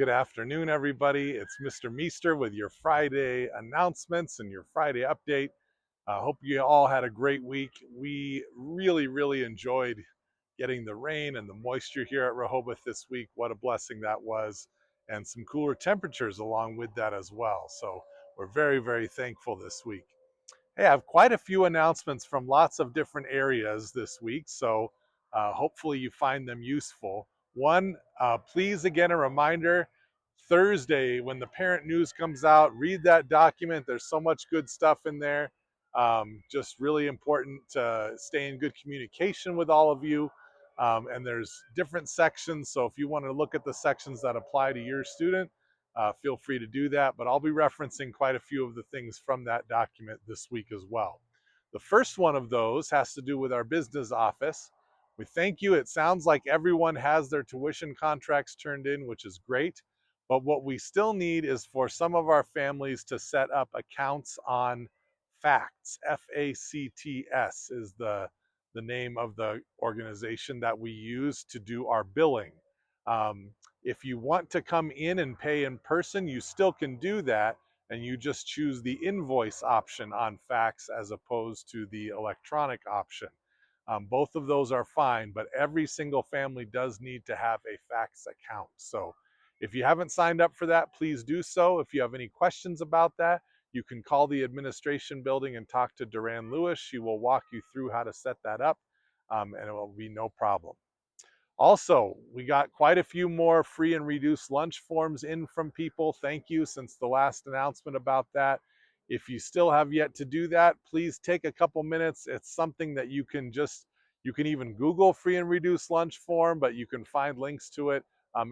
good afternoon, everybody. It's Mr. Meester with your Friday announcements and your Friday update. I hope you all had a great week. We really enjoyed getting the rain and the moisture here at Rehoboth this week. What a blessing that was, and some cooler temperatures along with that as well. So we're very thankful this week. Hey, I have quite a few announcements from lots of different areas this week, so hopefully you find them useful. One, please again, a reminder, Thursday when the parent news comes out, read that document. There's so much good stuff in there. Just really important to stay in good communication with all of you. And there's different sections, so if you want to look at the sections that apply to your student, feel free to do that, but I'll be referencing quite a few of the things from that document this week as well. The first one of those has to do with our business office. We thank you. It sounds like everyone has their tuition contracts turned in, which is great. But what we still need is for some of our families to set up accounts on FACTS. FACTS is the name of the organization that we use to do our billing. Um, if you want to come in and pay in person, you still can do that, and you just choose the invoice option on fax as opposed to the electronic option. Both of those are fine, but every single family does need to have a fax account. So if you haven't signed up for that, please do so. If you have any questions about that, you can call the administration building and talk to Duran Lewis. She will walk you through how to set that up, and it will be no problem. Also, we got quite a few more free and reduced lunch forms in from people. Thank you since the last announcement about that. If you still have yet to do that, please take a couple minutes. It's something that you can even Google free and reduced lunch form, but you can find links to it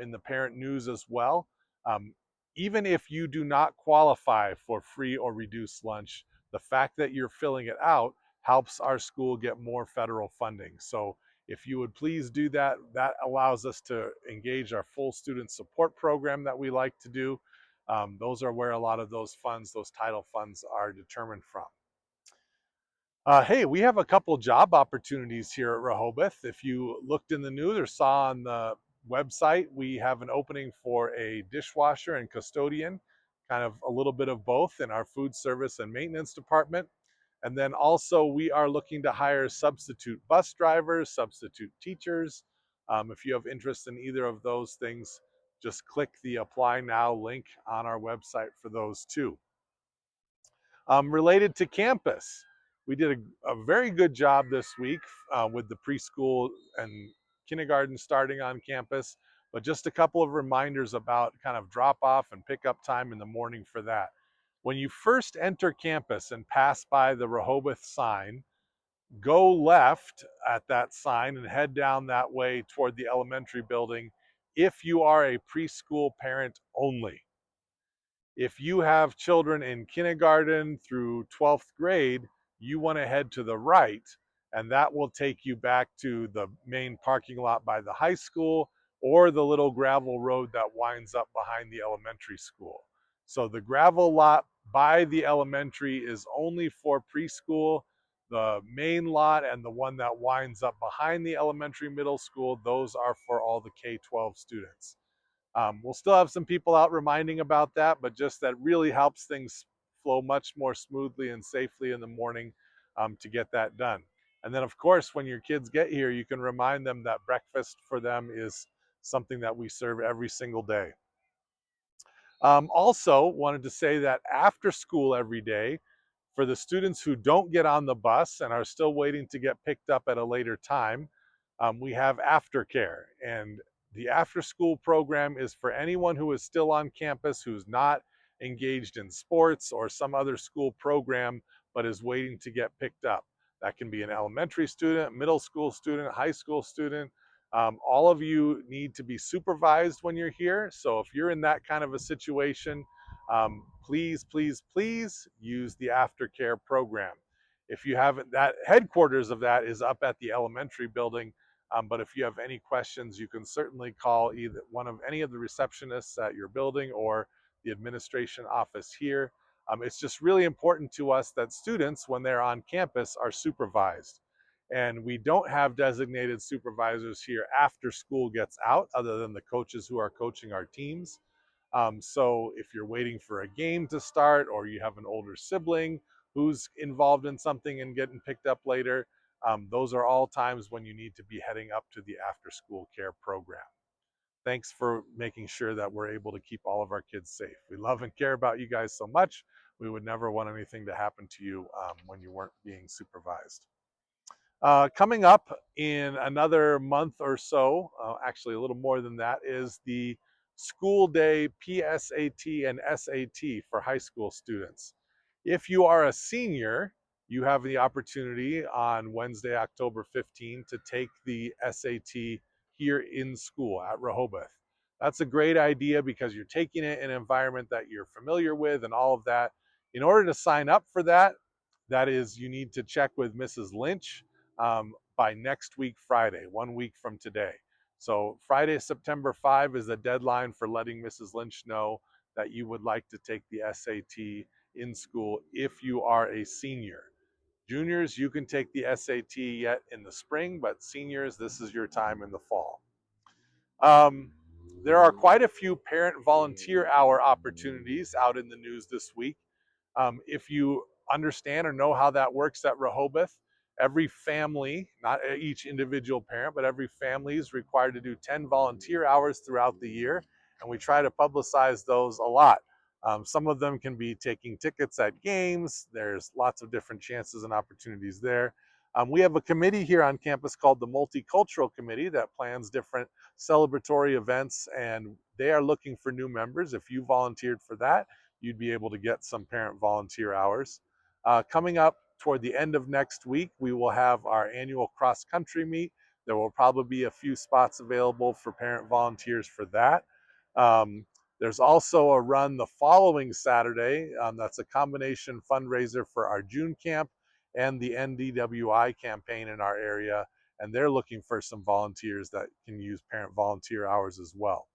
in the parent news as well. Um, Even if you do not qualify for free or reduced lunch, the fact that you're filling it out helps our school get more federal funding. So if you would please do that, that allows us to engage our full student support program that we like to do. Those are where a lot of those funds, those title funds, are determined from. Hey, we have a couple job opportunities here at Rehoboth. If you looked in the news or saw on the website, we have an opening for a dishwasher and custodian, kind of a little bit of both in our food service and maintenance department. And then also we are looking to hire substitute bus drivers, substitute teachers. If you have interest in either of those things, just click the apply now link on our website for those too. Related to campus, we did a very good job this week with the preschool and kindergarten starting on campus, but just a couple of reminders about kind of drop off and pick up time in the morning for that. When you first enter campus and pass by the Rehoboth sign, go left at that sign and head down that way toward the elementary building if you are a preschool parent only. If you have children in kindergarten through 12th grade, you want to head to the right, and that will take you back to the main parking lot by the high school or the little gravel road that winds up behind the elementary school. So the gravel lot by the elementary is only for preschool. The main lot and the one that winds up behind the elementary middle school, those are for all the K-12 students. We'll still have some people out reminding about that, but just that really helps things flow much more smoothly and safely in the morning to get that done. And then, of course, when your kids get here, you can remind them that breakfast for them is something that we serve every single day. Also, wanted to say that after school every day, for the students who don't get on the bus and are still waiting to get picked up at a later time, we have aftercare. And the after school program is for anyone who is still on campus who's not engaged in sports or some other school program but is waiting to get picked up. That can be an elementary student, middle school student, high school student. All of you need to be supervised when you're here. So if you're in that kind of a situation, please use the aftercare program. If you haven't, that headquarters of that is up at the elementary building. But if you have any questions, you can certainly call either one of any of the receptionists at your building or the administration office here. It's just really important to us that students, when they're on campus, are supervised. And we don't have designated supervisors here after school gets out, other than the coaches who are coaching our teams. So if you're waiting for a game to start, or you have an older sibling who's involved in something and getting picked up later, those are all times when you need to be heading up to the after school care program. Thanks for making sure that we're able to keep all of our kids safe. We love and care about you guys so much. We would never want anything to happen to you when you weren't being supervised. Coming up in another month or so, actually a little more than that, is the school day PSAT and SAT for high school students. If you are a senior, you have the opportunity on Wednesday, October 15, to take the SAT here in school at Rehoboth. That's a great idea because you're taking it in an environment that you're familiar with and all of that. In order to sign up for that, that is, you need to check with Mrs. Lynch by next week, Friday, 1 week from today. So Friday, September 5 is the deadline for letting Mrs. Lynch know that you would like to take the SAT in school if you are a senior. Juniors, you can take the SAT yet in the spring, but seniors, this is your time in the fall. There are quite a few parent volunteer hour opportunities out in the news this week. If you understand or know how that works at Rehoboth, every family, not each individual parent, but every family is required to do 10 volunteer hours throughout the year, and we try to publicize those a lot. Some of them can be taking tickets at games. There's lots of different chances and opportunities there. We have a committee here on campus called the Multicultural Committee that plans different celebratory events, and they are looking for new members. If you volunteered for that, you'd be able to get some parent volunteer hours. Coming up toward the end of next week, we will have our annual cross-country meet. There will probably be a few spots available for parent volunteers for that. There's also a run the following Saturday. That's a combination fundraiser for our June camp and the NDWI campaign in our area, and they're looking for some volunteers that can use parent volunteer hours as well.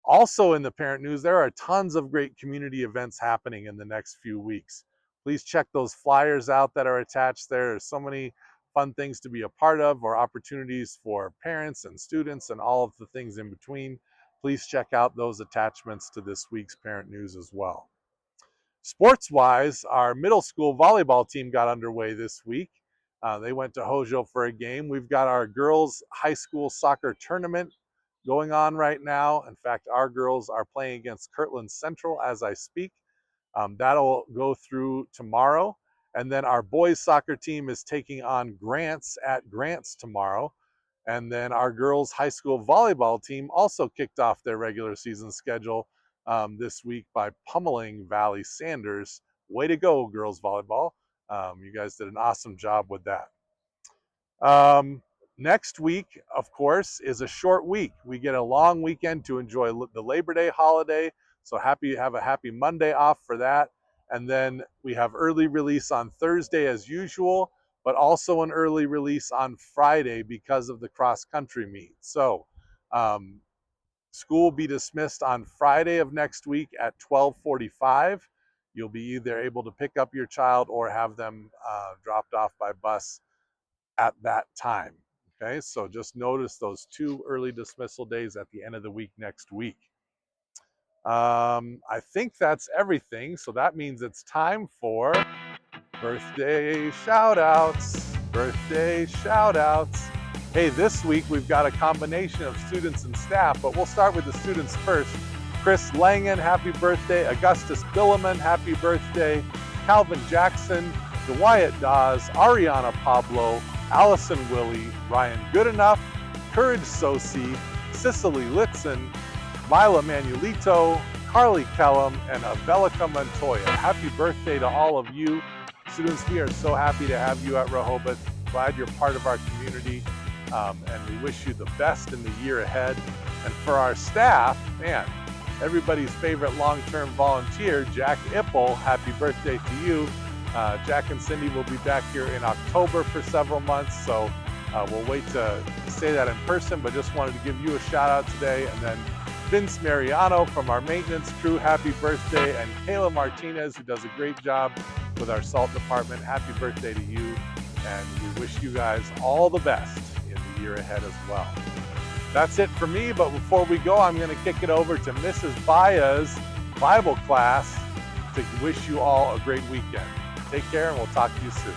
Also in the parent news, there are tons of great community events happening in the next few weeks. Please check those flyers out that are attached there. There's so many fun things to be a part of, or opportunities for parents and students and all of the things in between. Please check out those attachments to this week's parent news as well. Sports-wise, our middle school volleyball team got underway this week. They went to Hojo for a game. We've got our girls' high school soccer tournament going on right now. In fact, our girls are playing against Kirtland Central as I speak. That'll go through tomorrow. And then our boys' soccer team is taking on Grants at Grants tomorrow. And then our girls' high school volleyball team also kicked off their regular season schedule this week by pummeling Valley Sanders. Way to go, girls volleyball. You guys did an awesome job with that. Next week, of course, is a short week. We get a long weekend to enjoy the Labor Day holiday. So have a happy Monday off for that. And then we have early release on Thursday as usual, but also an early release on Friday because of the cross-country meet. So school will be dismissed on Friday of next week at 12:45. You'll be either able to pick up your child or have them dropped off by bus at that time. Okay, so just notice those 2 early dismissal days at the end of the week next week. I think that's everything. So that means it's time for birthday shout outs. Birthday shout outs. Hey, this week we've got a combination of students and staff, but we'll start with the students first. Chris Langan, happy birthday. Augustus Billiman, happy birthday. Calvin Jackson, DeWyatt Dawes, Ariana Pablo, Allison Willie, Ryan Goodenough, Courage Sosi, Cicely Litzen, Mila Manuelito, Carly Kellum, and Avelica Montoya. Happy birthday to all of you. Students, we are so happy to have you at Rehoboth. Glad you're part of our community, and we wish you the best in the year ahead. And for our staff, man, everybody's favorite long-term volunteer, Jack Ipple, happy birthday to you. Jack and Cindy will be back here in October for several months, so we'll wait to say that in person, but just wanted to give you a shout out today. And then Vince Mariano from our maintenance crew, happy birthday. And Kayla Martinez, who does a great job with our salt department, happy birthday to you. And we wish you guys all the best in the year ahead as well. That's it for me, but before we go, I'm going to kick it over to Mrs. Baya's Bible class to wish you all a great weekend. Take care, and we'll talk to you soon.